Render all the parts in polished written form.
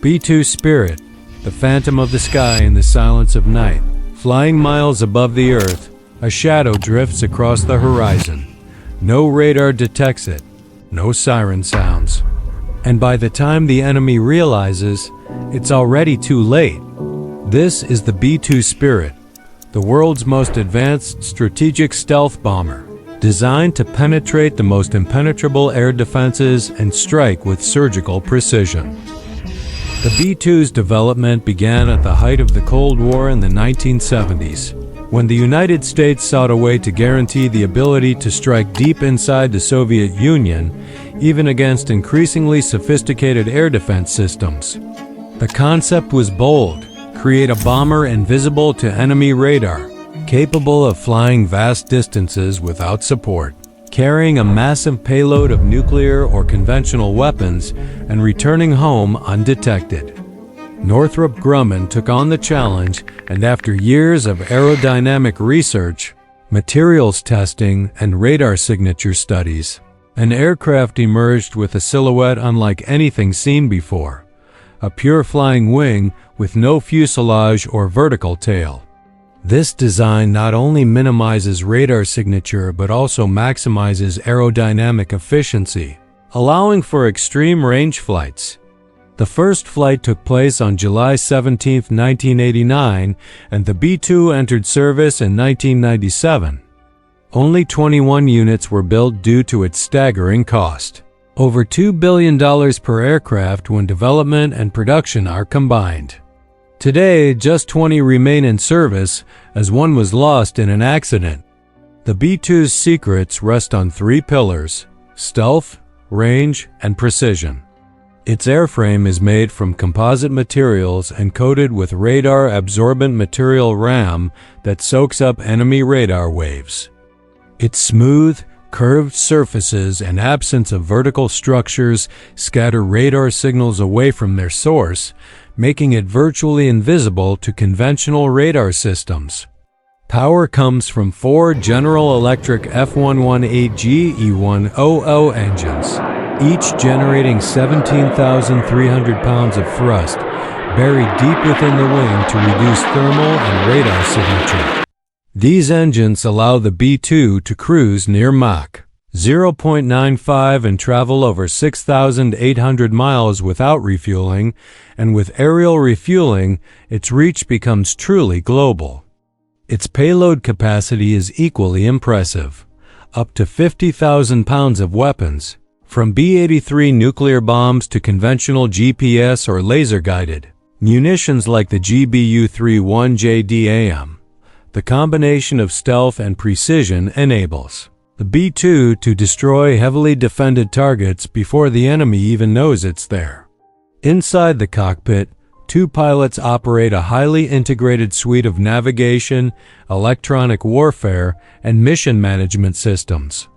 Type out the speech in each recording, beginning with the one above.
B-2 Spirit, the phantom of the sky in the silence of night. Flying miles above the Earth, a shadow drifts across the horizon. No radar detects it, no siren sounds. And by the time the enemy realizes, it's already too late. This is the B-2 Spirit, the world's most advanced strategic stealth bomber, designed to penetrate the most impenetrable air defenses and strike with surgical precision. The B-2's development began at the height of the Cold War in the 1970s, when the United States sought a way to guarantee the ability to strike deep inside the Soviet Union, even against increasingly sophisticated air defense systems. The concept was bold: create a bomber invisible to enemy radar, capable of flying vast distances without support, carrying a massive payload of nuclear or conventional weapons, and returning home undetected. Northrop Grumman took on the challenge, and after years of aerodynamic research, materials testing, and radar signature studies, an aircraft emerged with a silhouette unlike anything seen before: a pure flying wing with no fuselage or vertical tail. This design not only minimizes radar signature but also maximizes aerodynamic efficiency, allowing for extreme range flights. The first flight took place on July 17, 1989, and the B-2 entered service in 1997. Only 21 units were built due to its staggering cost. Over $2 billion per aircraft when development and production are combined. Today, just 20 remain in service, as one was lost in an accident. The B-2's secrets rest on three pillars: stealth, range, and precision. Its airframe is made from composite materials and coated with radar-absorbent material RAM that soaks up enemy radar waves. Its smooth, curved surfaces and absence of vertical structures scatter radar signals away from their source, making it virtually invisible to conventional radar systems. Power comes from four General Electric F118G E100 engines, each generating 17,300 pounds of thrust, buried deep within the wing to reduce thermal and radar signature. These engines allow the B-2 to cruise near Mach 0.95 and travel over 6,800 miles without refueling, and with aerial refueling, its reach becomes truly global. Its payload capacity is equally impressive: up to 50,000 pounds of weapons, from B-83 nuclear bombs to conventional GPS or laser-guided munitions like the GBU-31JDAM. The combination of stealth and precision enables the B-2 to destroy heavily defended targets before the enemy even knows it's there. Inside the cockpit, two pilots operate a highly integrated suite of navigation, electronic warfare, and mission management systems.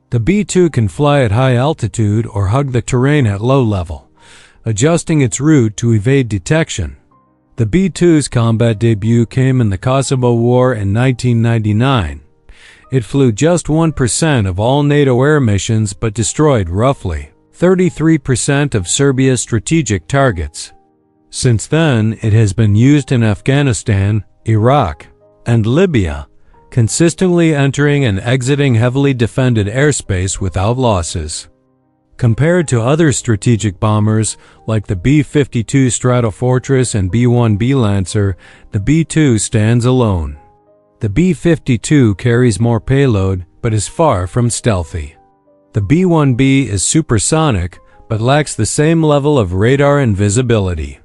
The B-2 can fly at high altitude or hug the terrain at low level, adjusting its route to evade detection. The B-2's combat debut came in the Kosovo War in 1999. It flew just 1% of all NATO air missions but destroyed roughly 33% of Serbia's strategic targets. Since then, it has been used in Afghanistan, Iraq, and Libya, consistently entering and exiting heavily defended airspace without losses. Compared to other strategic bombers like the B-52 Stratofortress and B-1B Lancer, the B-2 stands alone. The B-52 carries more payload but is far from stealthy. The B-1B is supersonic but lacks the same level of radar invisibility.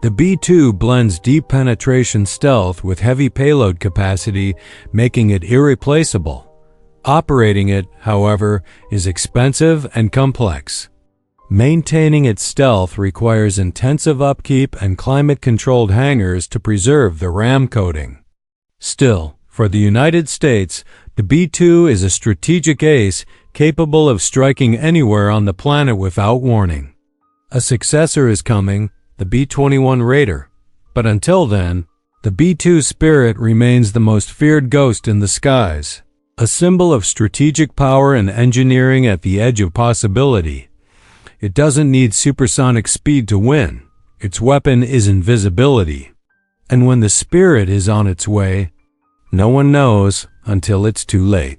The B-2 blends deep penetration stealth with heavy payload capacity, making it irreplaceable. Operating it, however, is expensive and complex. Maintaining its stealth requires intensive upkeep and climate-controlled hangars to preserve the RAM coating. Still, for the United States, the B-2 is a strategic ace capable of striking anywhere on the planet without warning. A successor is coming, the B-21 Raider, but until then, the B-2 Spirit remains the most feared ghost in the skies, a symbol of strategic power and engineering at the edge of possibility. It doesn't need supersonic speed to win. Its weapon is invisibility. And when the spirit is on its way, no one knows until it's too late.